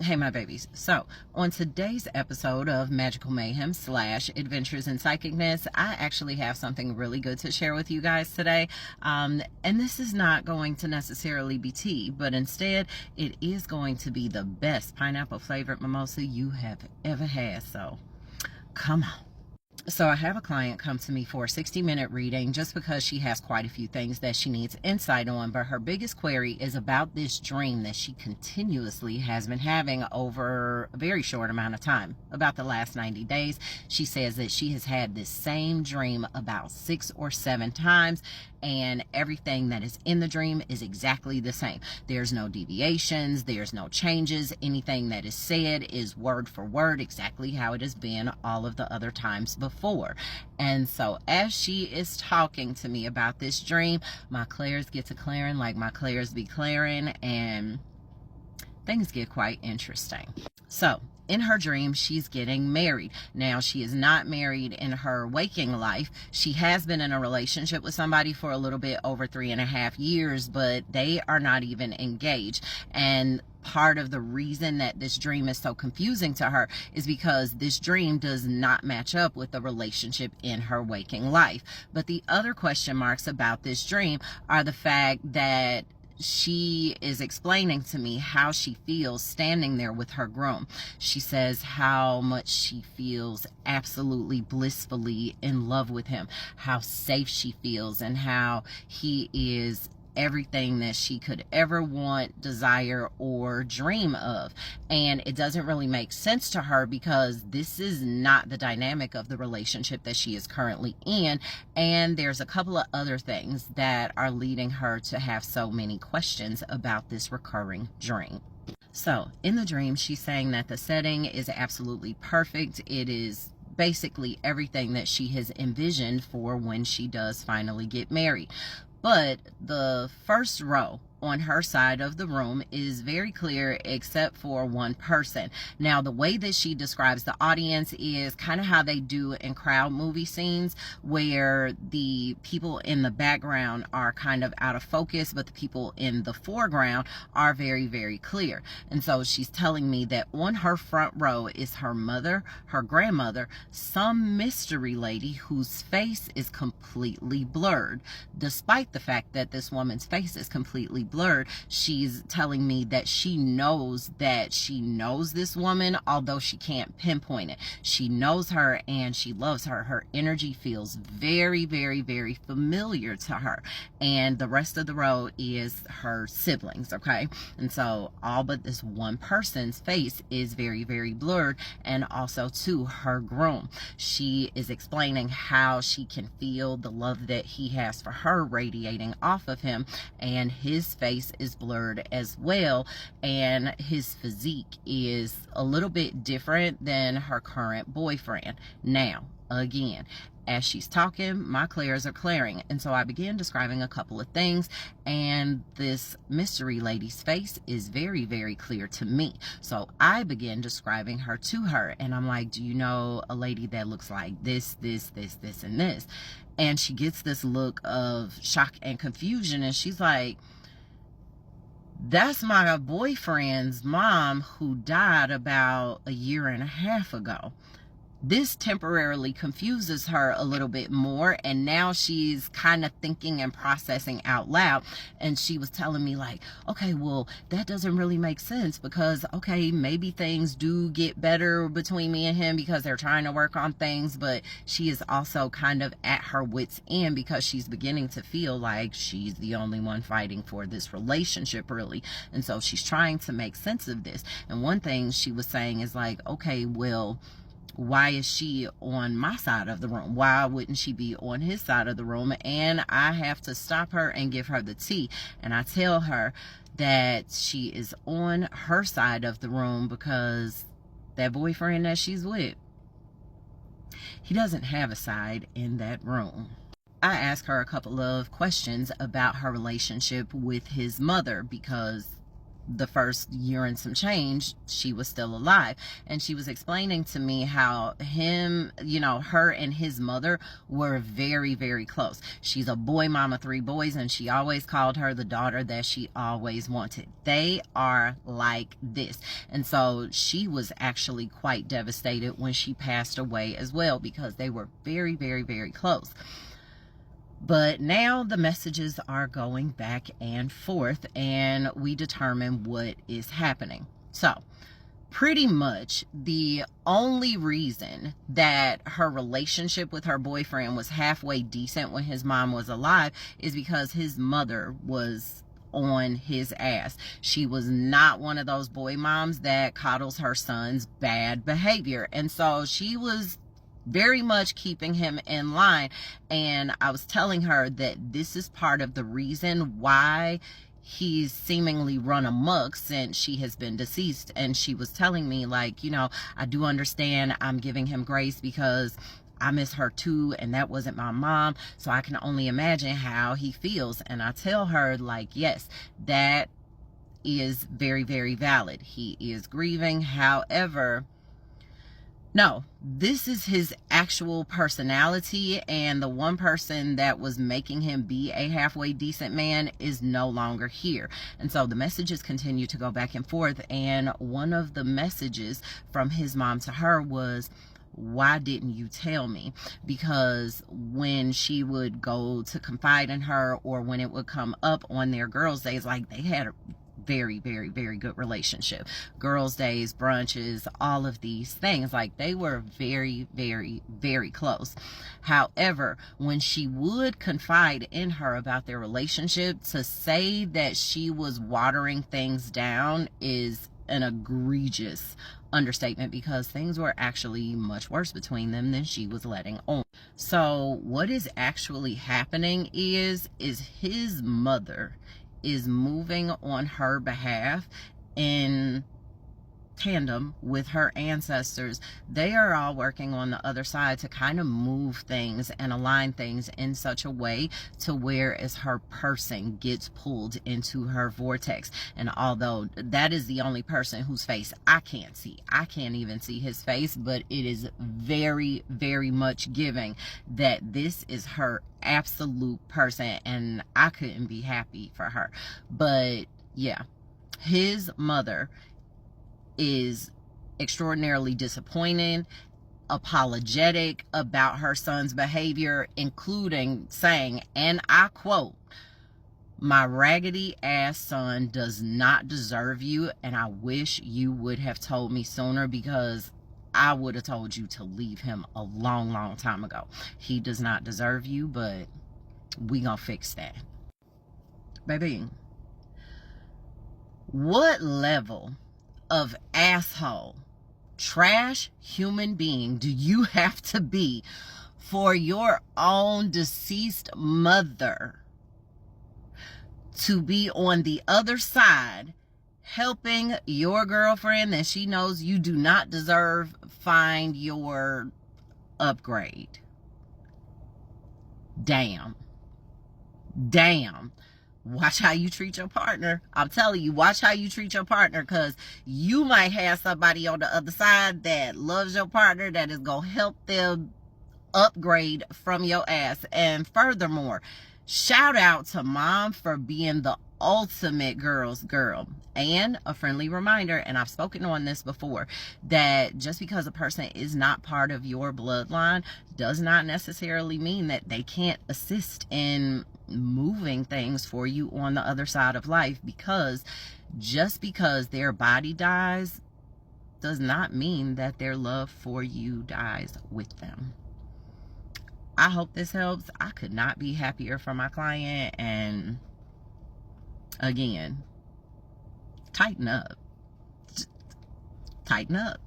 Hey, my babies. So, on today's episode of Magical Mayhem / Adventures in Psychicness, I actually have something really good to share with you guys today. And this is not going to necessarily be tea, but instead, it is going to be the best pineapple flavored mimosa you have ever had. So, come on. So I have a client come to me for a 60-minute reading just because she has quite a few things that she needs insight on, but her biggest query is about this dream that she continuously has been having over a very short amount of time, about the last 90 days. She says that she has had this same dream about 6 or 7 times, and everything that is in the dream is exactly the same. There's no deviations, there's no changes. Anything that is said is word for word exactly how it has been all of the other times before. And so as she is talking to me about this dream, my clairs get to clearing like my clairs be clearing, and things get quite interesting. So in her dream, she's getting married. Now, she is not married in her waking life. She has been in a relationship with somebody for a little bit over 3.5 years, but they are not even engaged. And part of the reason that this dream is so confusing to her is because this dream does not match up with the relationship in her waking life. But the other question marks about this dream are the fact that she is explaining to me how she feels standing there with her groom. She says how much she feels absolutely blissfully in love with him, how safe she feels, and how he is everything that she could ever want, desire, or dream of. And it doesn't really make sense to her because this is not the dynamic of the relationship that she is currently in. And there's a couple of other things that are leading her to have so many questions about this recurring dream. So in the dream, she's saying that the setting is absolutely perfect. It is basically everything that she has envisioned for when she does finally get married. But the first row on her side of the room is very clear except for one person. Now, the way that she describes the audience is kind of how they do in crowd movie scenes where the people in the background are kind of out of focus, but the people in the foreground are very, very clear. And so she's telling me that on her front row is her mother, her grandmother, some mystery lady whose face is completely blurred. Despite the fact that this woman's face is completely blurred, she's telling me that she knows this woman, although she can't pinpoint it. She knows her and she loves her. Her energy feels very, very, very familiar to her. And the rest of the row is her siblings, okay? And so all but this one person's face is very, very blurred, and also to her groom. She is explaining how she can feel the love that he has for her radiating off of him, and his face is blurred as well, and his physique is a little bit different than her current boyfriend. Now, again, as she's talking, my clairs are clearing, and so I began describing a couple of things, and this mystery lady's face is very, very clear to me. So I began describing her to her, and I'm like, do you know a lady that looks like this, this, this, this, and this? And she gets this look of shock and confusion, and she's like, that's my boyfriend's mom who died about 1.5 years ago. This temporarily confuses her a little bit more, and now she's kind of thinking and processing out loud. And she was telling me like, okay, well, that doesn't really make sense because, okay, maybe things do get better between me and him because they're trying to work on things, but she is also kind of at her wit's end because she's beginning to feel like she's the only one fighting for this relationship, really. And so she's trying to make sense of this. And one thing she was saying is like, okay, well, why is she on my side of the room? Why wouldn't she be on his side of the room? And I have to stop her and give her the tea. And I tell her that she is on her side of the room because that boyfriend that she's with, he doesn't have a side in that room. I ask her a couple of questions about her relationship with his mother because the first year and some change, she was still alive. And she was explaining to me how her and his mother were very, very close. She's a boy mama, 3 boys, and she always called her the daughter that she always wanted. They are like this. And so she was actually quite devastated when she passed away as well, because they were very, very, very close. But now the messages are going back and forth, and we determine what is happening. So pretty much the only reason that her relationship with her boyfriend was halfway decent when his mom was alive is because his mother was on his ass. She was not one of those boy moms that coddles her son's bad behavior. And so she was very much keeping him in line. And I was telling her that this is part of the reason why he's seemingly run amok since she has been deceased. And she was telling me, like, I do understand, I'm giving him grace because I miss her too, and that wasn't my mom, so I can only imagine how he feels. And I tell her, like, yes, that is very, very valid. He is grieving. However, no, this is his actual personality, and the one person that was making him be a halfway decent man is no longer here. And so the messages continue to go back and forth, and one of the messages from his mom to her was, why didn't you tell me? Because when she would go to confide in her, or when it would come up on their girls' days, like, they had a very, very, very good relationship. Girls' days, brunches, all of these things, like, they were very, very, very close. However, when she would confide in her about their relationship, to say that she was watering things down is an egregious understatement, because things were actually much worse between them than she was letting on. So what is actually happening is his mother is moving on her behalf in tandem with her ancestors. They are all working on the other side to kind of move things and align things in such a way to where as her person gets pulled into her vortex. And although that is the only person whose face I can't see, I can't even see his face, but it is very, very much giving that this is her absolute person, and I couldn't be happy for her. But yeah, his mother is extraordinarily disappointed, apologetic about her son's behavior, including saying, and I quote, "My raggedy ass son does not deserve you, and I wish you would have told me sooner, because I would have told you to leave him a long, long time ago. He does not deserve you, but we gonna fix that." Baby, what level of asshole, trash human being do you have to be for your own deceased mother to be on the other side helping your girlfriend that she knows you do not deserve find your upgrade? Damn. Watch how you treat your partner. I'm telling you, watch how you treat your partner, because you might have somebody on the other side that loves your partner, that is going to help them upgrade from your ass. And furthermore, shout out to mom for being the ultimate girl's girl. And a friendly reminder, and I've spoken on this before, that just because a person is not part of your bloodline does not necessarily mean that they can't assist in moving things for you on the other side of life, because just because their body dies does not mean that their love for you dies with them. I hope this helps. I could not be happier for my client, and again, tighten up. Tighten up.